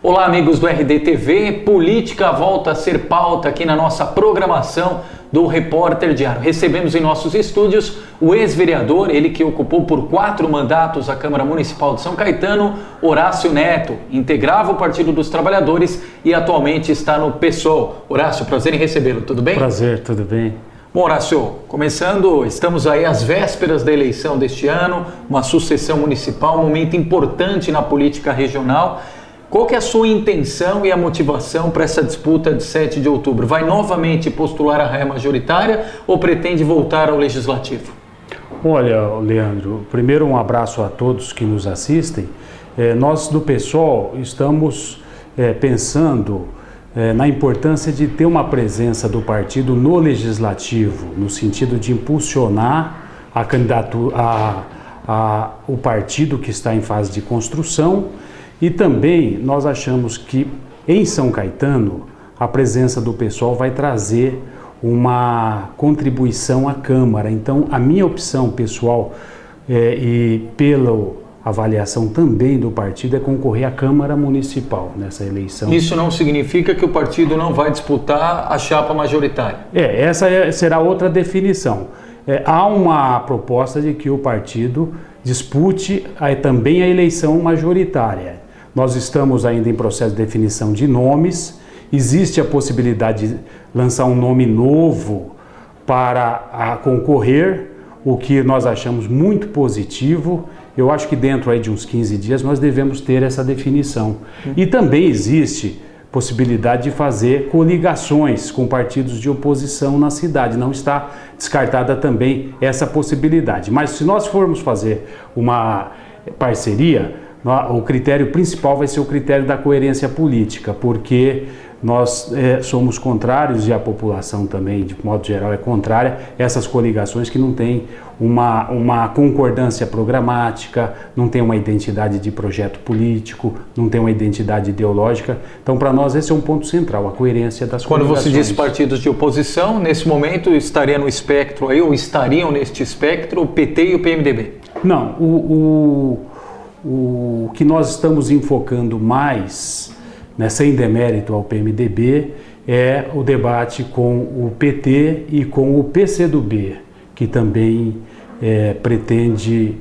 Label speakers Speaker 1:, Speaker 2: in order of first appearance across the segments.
Speaker 1: Olá, amigos do RDTV. Política volta a ser pauta aqui na nossa programação do Repórter Diário. Recebemos em nossos estúdios o ex-vereador, ele que ocupou por 4 mandatos a Câmara Municipal de São Caetano, Horácio Neto. Integrava o Partido dos Trabalhadores e atualmente está no PSOL. Horácio, prazer em recebê-lo, tudo bem?
Speaker 2: Prazer, tudo bem.
Speaker 1: Bom, Horácio, começando, estamos aí às vésperas da eleição deste ano, uma sucessão municipal, um momento importante na política regional. Qual que é a sua intenção e a motivação para essa disputa de 7 de outubro? Vai novamente postular a raia majoritária ou pretende voltar ao Legislativo?
Speaker 2: Olha, Leandro, primeiro um abraço a todos que nos assistem. Nós do PSOL estamos pensando na importância de ter uma presença do partido no Legislativo, no sentido de impulsionar a candidatura, o partido que está em fase de construção. E também nós achamos que em São Caetano a presença do PSOL vai trazer uma contribuição à Câmara. Então a minha opção pessoal e pela avaliação também do partido é concorrer à Câmara Municipal nessa eleição.
Speaker 1: Isso não significa que o partido não vai disputar a chapa majoritária?
Speaker 2: Essa será outra definição. Há uma proposta de que o partido dispute também a eleição majoritária. Nós estamos ainda em processo de definição de nomes. Existe a possibilidade de lançar um nome novo para concorrer, o que nós achamos muito positivo. Eu acho que dentro aí de uns 15 dias nós devemos ter essa definição. E também existe possibilidade de fazer coligações com partidos de oposição na cidade. Não está descartada também essa possibilidade. Mas se nós formos fazer uma parceria, o critério principal vai ser o critério da coerência política, porque nós somos contrários, e a população também, de modo geral, é contrária a essas coligações que não têm uma concordância programática, não tem uma identidade de projeto político, não tem uma identidade ideológica. Então, para nós, esse é um ponto central, a coerência das coligações.
Speaker 1: Quando você diz partidos de oposição, nesse momento estaria no espectro aí, ou estariam neste espectro, o PT e o PMDB?
Speaker 2: Não, o que nós estamos enfocando mais, sem demérito ao PMDB, é o debate com o PT e com o PCdoB, que também pretende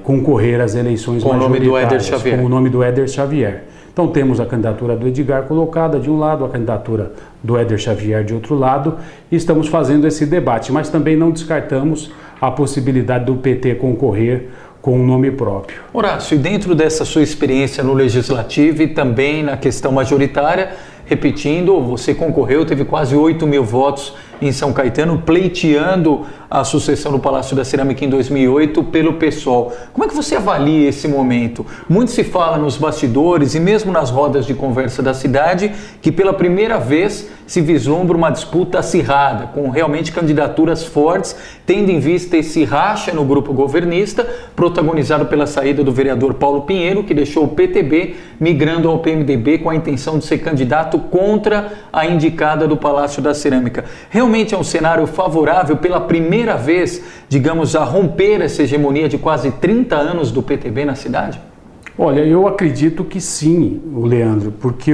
Speaker 2: concorrer às eleições majoritárias, com o nome do Éder Xavier. Então temos a candidatura do Edgar colocada de um lado, a candidatura do Éder Xavier de outro lado, e estamos fazendo esse debate, mas também não descartamos a possibilidade do PT concorrer com um nome próprio.
Speaker 1: Horácio, e dentro dessa sua experiência no Legislativo e também na questão majoritária, repetindo, você concorreu, teve quase 8.000 votos em São Caetano, pleiteando a sucessão no Palácio da Cerâmica em 2008 pelo PSOL. Como é que você avalia esse momento? Muito se fala nos bastidores e mesmo nas rodas de conversa da cidade que pela primeira vez se vislumbra uma disputa acirrada, com realmente candidaturas fortes, tendo em vista esse racha no grupo governista, protagonizado pela saída do vereador Paulo Pinheiro, que deixou o PTB, migrando ao PMDB com a intenção de ser candidato contra a indicada do Palácio da Cerâmica. Realmente é um cenário favorável pela primeira vez, digamos, a romper essa hegemonia de quase 30 anos do PTB na cidade?
Speaker 2: Olha, eu acredito que sim, Leandro, porque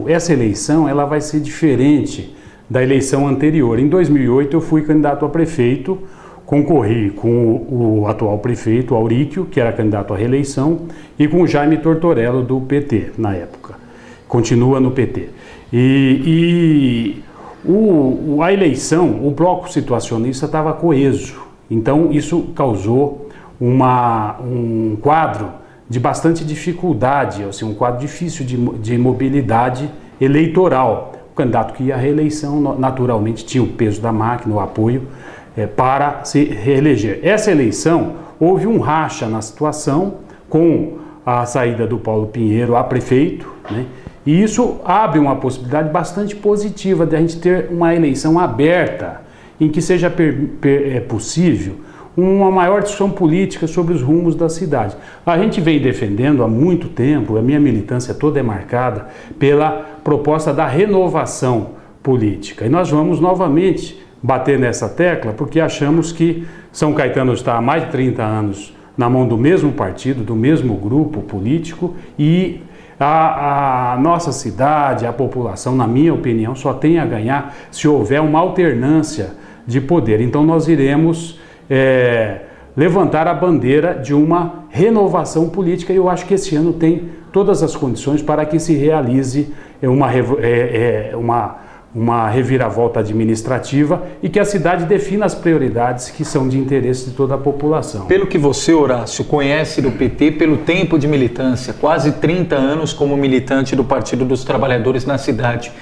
Speaker 2: essa eleição ela vai ser diferente da eleição anterior. Em 2008 eu fui candidato a prefeito, concorri com o atual prefeito, Auríquio, que era candidato à reeleição, e com o Jaime Tortorello do PT na época. Continua no PT. A eleição, o bloco situacionista estava coeso, então isso causou um quadro de bastante dificuldade, assim, um quadro difícil de mobilidade eleitoral. O candidato que ia à reeleição naturalmente tinha o peso da máquina, o apoio para se reeleger. Essa eleição houve um racha na situação com a saída do Paulo Pinheiro a prefeito, né? E isso abre uma possibilidade bastante positiva de a gente ter uma eleição aberta, em que seja possível uma maior discussão política sobre os rumos da cidade. A gente vem defendendo há muito tempo, a minha militância toda é marcada pela proposta da renovação política. E nós vamos novamente bater nessa tecla, porque achamos que São Caetano está há mais de 30 anos na mão do mesmo partido, do mesmo grupo político, e A nossa cidade, a população, na minha opinião, só tem a ganhar se houver uma alternância de poder. Então nós iremos levantar a bandeira de uma renovação política, e eu acho que esse ano tem todas as condições para que se realize uma reviravolta administrativa e que a cidade defina as prioridades que são de interesse de toda a população.
Speaker 1: Pelo que você, Horácio, conhece do PT, pelo tempo de militância, quase 30 anos como militante do Partido dos Trabalhadores na cidade,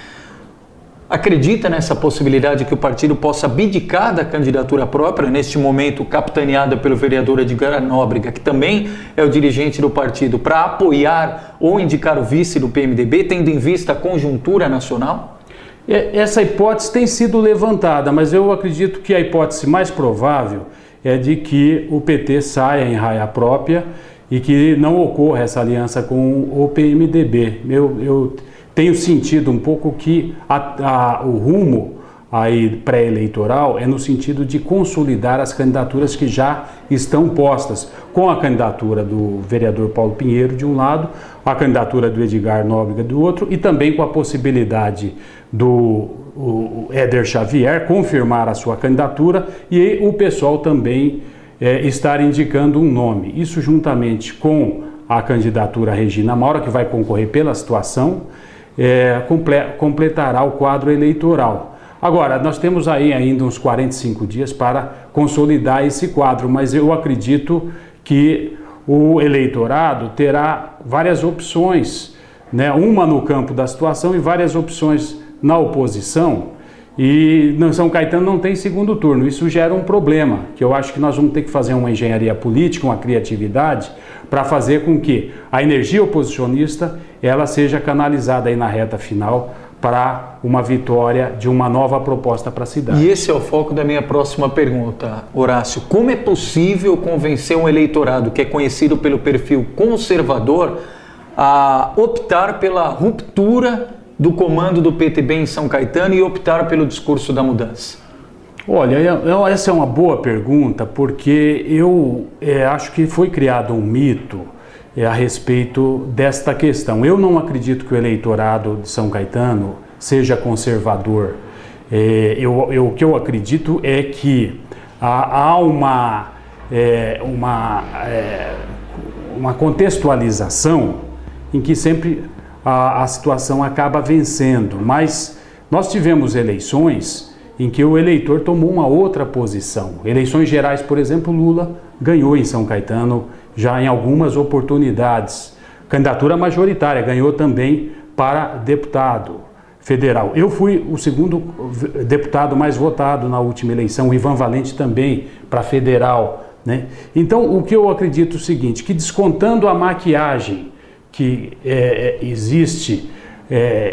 Speaker 1: acredita nessa possibilidade que o partido possa abdicar da candidatura própria, neste momento capitaneada pelo vereador Edgar Nóbrega, que também é o dirigente do partido, para apoiar ou indicar o vice do PMDB, tendo em vista a conjuntura nacional?
Speaker 2: Essa hipótese tem sido levantada, mas eu acredito que a hipótese mais provável é de que o PT saia em raia própria e que não ocorra essa aliança com o PMDB. Eu tenho sentido um pouco que o rumo aí pré-eleitoral é no sentido de consolidar as candidaturas que já estão postas, com a candidatura do vereador Paulo Pinheiro de um lado, a candidatura do Edgar Nóbrega do outro, e também com a possibilidade do Éder Xavier confirmar a sua candidatura e o pessoal também estar indicando um nome. Isso juntamente com a candidatura Regina Maura, que vai concorrer pela situação, completará o quadro eleitoral. Agora, nós temos aí ainda uns 45 dias para consolidar esse quadro, mas eu acredito que o eleitorado terá várias opções, né? Uma no campo da situação e várias opções na oposição, e São Caetano não tem segundo turno. Isso gera um problema, que eu acho que nós vamos ter que fazer uma engenharia política, uma criatividade, para fazer com que a energia oposicionista ela seja canalizada aí na reta final para uma vitória de uma nova proposta para a cidade.
Speaker 1: E esse é o foco da minha próxima pergunta, Horácio. Como é possível convencer um eleitorado que é conhecido pelo perfil conservador a optar pela ruptura do comando do PTB em São Caetano e optar pelo discurso da mudança?
Speaker 2: Olha, essa é uma boa pergunta, porque eu acho que foi criado um mito a respeito desta questão. Eu não acredito que o eleitorado de São Caetano seja conservador. O que eu acredito é que há uma contextualização em que sempre a situação acaba vencendo, mas nós tivemos eleições em que o eleitor tomou uma outra posição. Eleições gerais, por exemplo, Lula ganhou em São Caetano já em algumas oportunidades. Candidatura majoritária, ganhou também para deputado federal. Eu fui o segundo deputado mais votado na última eleição, o Ivan Valente também para federal, né? Então, o que eu acredito é o seguinte, que descontando a maquiagem que existe,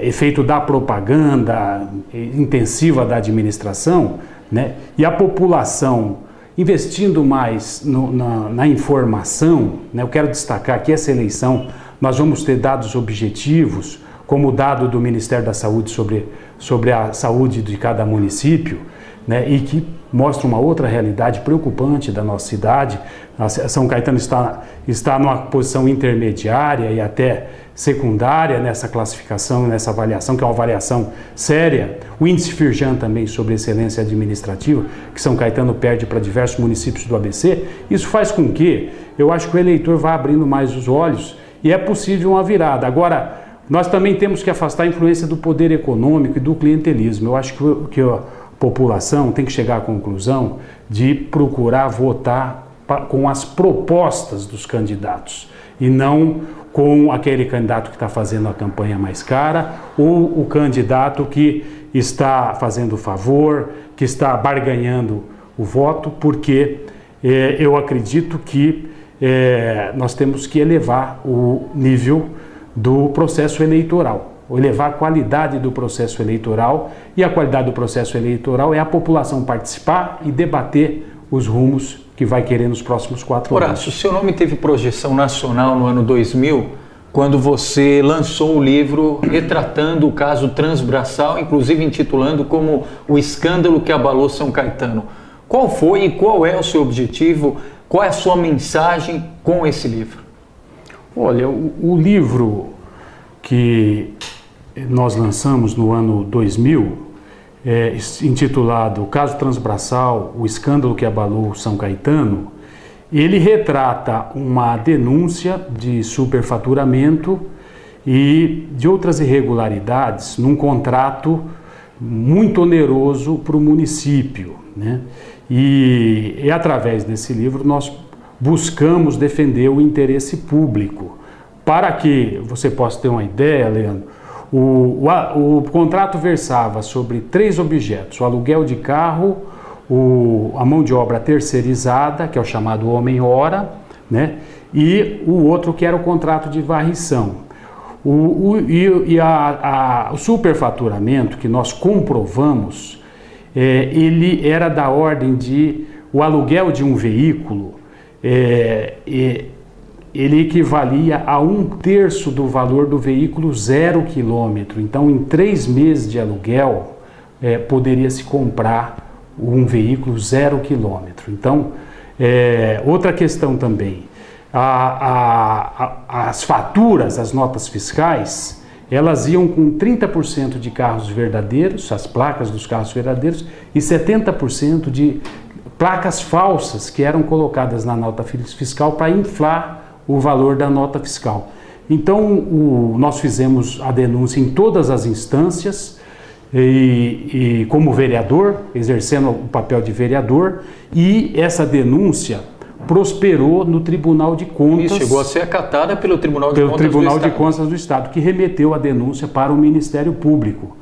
Speaker 2: efeito da propaganda intensiva da administração, né? E a população investindo mais na informação, né? Eu quero destacar que essa eleição nós vamos ter dados objetivos, como o dado do Ministério da Saúde sobre a saúde de cada município, né? E que mostra uma outra realidade preocupante da nossa cidade. São Caetano está numa posição intermediária e até secundária nessa classificação, nessa avaliação, que é uma avaliação séria. O índice Firjan também sobre excelência administrativa, que São Caetano perde para diversos municípios do ABC. Isso faz com que eu acho que o eleitor vá abrindo mais os olhos e é possível uma virada. Agora, nós também temos que afastar a influência do poder econômico e do clientelismo. Eu acho que a população tem que chegar à conclusão de procurar votar com as propostas dos candidatos e não com aquele candidato que está fazendo a campanha mais cara ou o candidato que está fazendo favor, que está barganhando o voto, porque eu acredito que nós temos que elevar o nível do processo eleitoral, elevar a qualidade do processo eleitoral, e a qualidade do processo eleitoral é a população participar e debater os rumos que vai querer nos próximos 4 anos.
Speaker 1: Horácio, o seu nome teve projeção nacional no ano 2000, quando você lançou o livro retratando o caso Transbraçal, inclusive intitulando como o escândalo que abalou São Caetano. Qual foi e qual é o seu objetivo? Qual é a sua mensagem com esse livro?
Speaker 2: Olha, o livro que nós lançamos no ano 2000, intitulado Caso Transbraçal, o escândalo que abalou São Caetano, ele retrata uma denúncia de superfaturamento e de outras irregularidades num contrato muito oneroso para o município, né? E através desse livro nós buscamos defender o interesse público. Para que você possa ter uma ideia, Leandro, o contrato versava sobre 3 objetos: o aluguel de carro, a mão de obra terceirizada, que é o chamado homem-hora, né? E o outro que era o contrato de varrição. O superfaturamento que nós comprovamos, ele era da ordem de o aluguel de um veículo, ele equivalia a 1/3 do valor do veículo 0 km. Então, em 3 meses de aluguel, poderia se comprar um veículo 0 km. Então, outra questão também, as faturas, as notas fiscais, elas iam com 30% de carros verdadeiros, as placas dos carros verdadeiros, e 70% de placas falsas que eram colocadas na nota fiscal para inflar o valor da nota fiscal. Então, nós fizemos a denúncia em todas as instâncias, e como vereador, exercendo o papel de vereador, e essa denúncia prosperou no Tribunal de Contas.
Speaker 1: E chegou a ser acatada pelo Tribunal de Contas
Speaker 2: Tribunal de Contas do Estado, que remeteu a denúncia para o Ministério Público.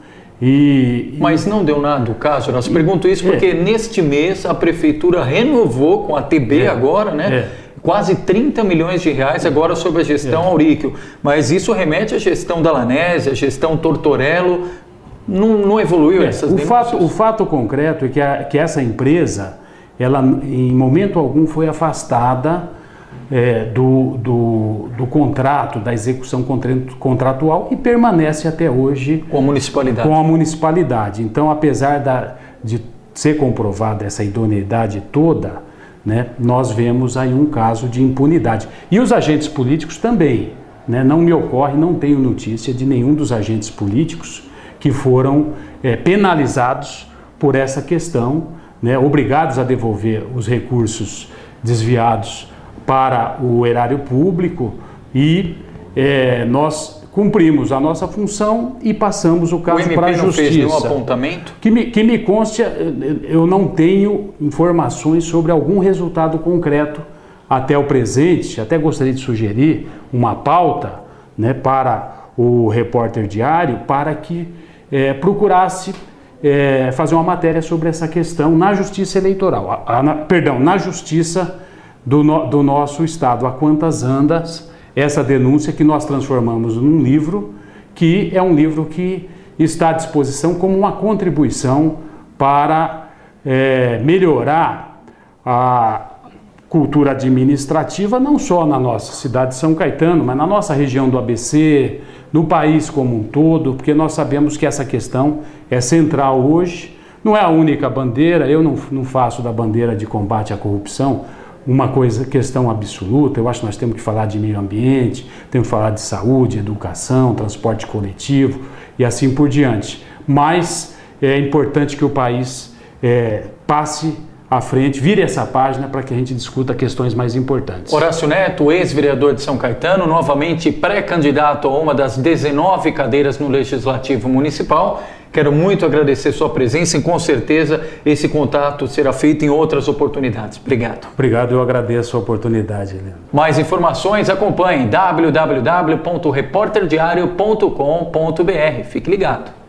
Speaker 1: Mas não deu nada o caso, Horácio. Pergunto isso porque neste mês a Prefeitura renovou com a TB agora, né? Quase 30 milhões de reais agora sob a gestão Auríquio. Mas isso remete à gestão da Lanésia, à gestão Tortorello. Não evoluiu essas denúncias?
Speaker 2: O fato concreto é que essa empresa, ela em momento algum foi afastada do contrato, da execução contratual, e permanece até hoje
Speaker 1: com a
Speaker 2: municipalidade. Então, apesar de ser comprovada essa idoneidade toda, né, nós vemos aí um caso de impunidade. E os agentes políticos também, né? Não me ocorre, não tenho notícia de nenhum dos agentes políticos que foram penalizados por essa questão, né, obrigados a devolver os recursos desviados para o erário público, e nós cumprimos a nossa função e passamos o caso para a Justiça.
Speaker 1: O MP não fez nenhum apontamento?
Speaker 2: Que me conste, eu não tenho informações sobre algum resultado concreto até o presente. Até gostaria de sugerir uma pauta, né, para o Repórter Diário, para que procurasse fazer uma matéria sobre essa questão na Justiça Eleitoral, na Justiça do nosso Estado. A quantas andas essa denúncia que nós transformamos num livro, que é um livro que está à disposição como uma contribuição para melhorar a cultura administrativa, não só na nossa cidade de São Caetano, mas na nossa região do ABC, no país como um todo, porque nós sabemos que essa questão é central hoje. Não é a única bandeira, eu não faço da bandeira de combate à corrupção questão absoluta. Eu acho que nós temos que falar de meio ambiente, temos que falar de saúde, educação, transporte coletivo e assim por diante. Mas é importante que o país passe à frente, vire essa página para que a gente discuta questões mais importantes.
Speaker 1: Horácio Neto, ex-vereador de São Caetano, novamente pré-candidato a uma das 19 cadeiras no Legislativo Municipal. Quero muito agradecer sua presença e com certeza esse contato será feito em outras oportunidades. Obrigado.
Speaker 2: Obrigado, eu agradeço a oportunidade, Leandro.
Speaker 1: Mais informações, acompanhe www.reporterdiario.com.br. Fique ligado.